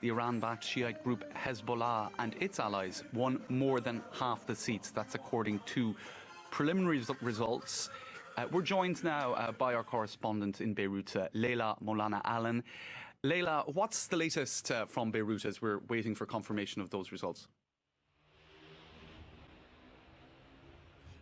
the Iran-backed Shiite group Hezbollah and its allies won more than half the seats. That's according to preliminary results. We're joined now by our correspondent in Beirut, Leila Molana-Allen. Leila, what's the latest from Beirut as we're waiting for confirmation of those results?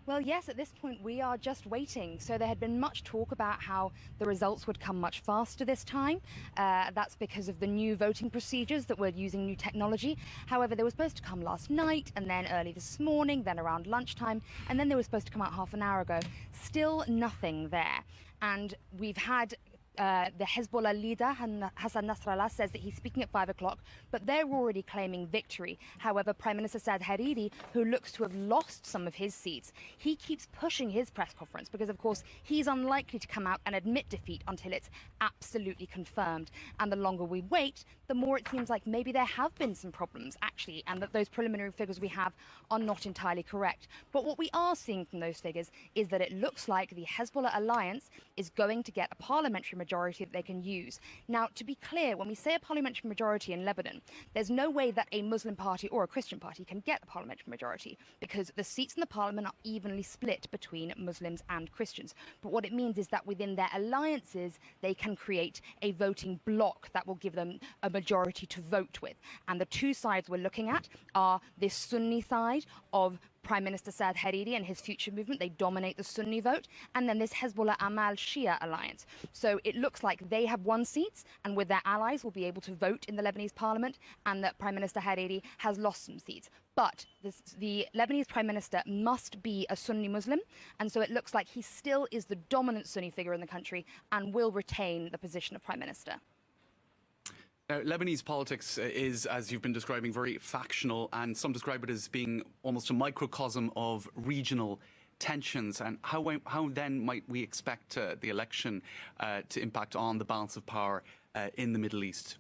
Well, yes, at this point we are just waiting. So there had been much talk about how the results would come much faster this time. That's because of the new voting procedures that we're using new technology. However, they were supposed to come last night and then early this morning, then around lunchtime, and then they were supposed to come out half an hour ago. Still nothing there. And we've had the Hezbollah leader, Hassan Nasrallah, says that he's speaking at 5 o'clock, but they're already claiming victory. However, Prime Minister Saad Hariri, who looks to have lost some of his seats, he keeps pushing his press conference because, of course, he's unlikely to come out and admit defeat until it's absolutely confirmed. And the longer we wait, the more it seems like maybe there have been some problems, actually, and that those preliminary figures we have are not entirely correct. But what we are seeing from those figures is that it looks like the Hezbollah alliance is going to get a parliamentary majority that they can use. Now, to be clear, when we say a parliamentary majority in Lebanon, there's no way that a Muslim party or a Christian party can get a parliamentary majority because the seats in the parliament are evenly split between Muslims and Christians. But what it means is that within their alliances, they can create a voting bloc that will give them a majority to vote with. And the two sides we're looking at are this Sunni side of Prime Minister Saad Hariri and his future movement. They dominate the Sunni vote. And then this Hezbollah Amal Shia alliance. So it looks like they have won seats and with their allies will be able to vote in the Lebanese parliament, and that Prime Minister Hariri has lost some seats. But the Lebanese Prime Minister must be a Sunni Muslim, and so it looks like he still is the dominant Sunni figure in the country and will retain the position of Prime Minister. Now, Lebanese politics is, as you've been describing, very factional, and some describe it as being almost a microcosm of regional tensions. And how then might we expect the election to impact on the balance of power in the Middle East?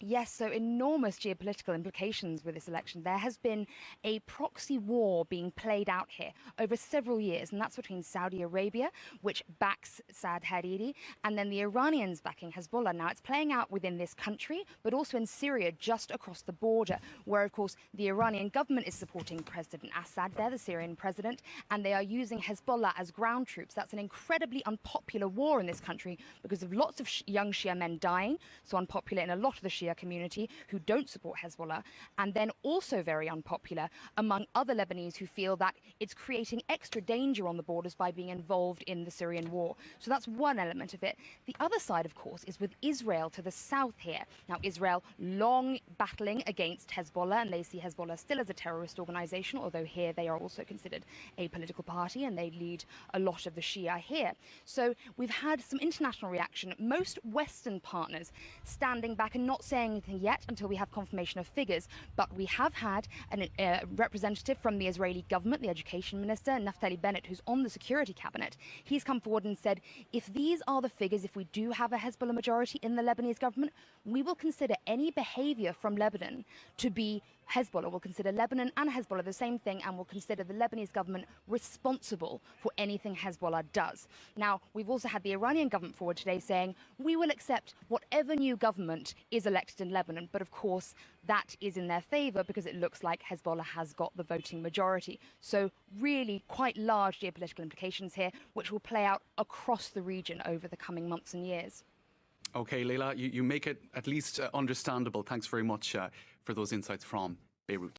Yes, so enormous geopolitical implications with this election. There has been a proxy war being played out here over several years, and that's between Saudi Arabia, which backs Saad Hariri, and then the Iranians backing Hezbollah. Now, it's playing out within this country, but also in Syria, just across the border, where, of course, the Iranian government is supporting President Assad there, the Syrian president, and they are using Hezbollah as ground troops. That's an incredibly unpopular war in this country because of lots of young Shia men dying, so unpopular in a lot of the Shia community who don't support Hezbollah, and then also very unpopular among other Lebanese who feel that it's creating extra danger on the borders by being involved in the Syrian war. So that's one element of it. The other side, of course, is with Israel to the south here. Now, Israel long battling against Hezbollah, and they see Hezbollah still as a terrorist organization, although here they are also considered a political party and they lead a lot of the Shia here. So we've had some international reaction, most Western partners standing back and not saying anything yet until we have confirmation of figures. But we have had a representative from the Israeli government, the education minister, Naftali Bennett, who's on the security cabinet. He's come forward and said, if these are the figures, if we do have a Hezbollah majority in the Lebanese government, we will consider any behavior from Lebanon to be Hezbollah. Will consider Lebanon and Hezbollah the same thing, and will consider the Lebanese government responsible for anything Hezbollah does. Now, we've also had the Iranian government forward today saying, we will accept whatever new government is elected in Lebanon, but of course that is in their favor because it looks like Hezbollah has got the voting majority. So really quite large geopolitical implications here, which will play out across the region over the coming months and years. Okay, Leila, you make it at least understandable. Thanks very much for those insights from Beirut.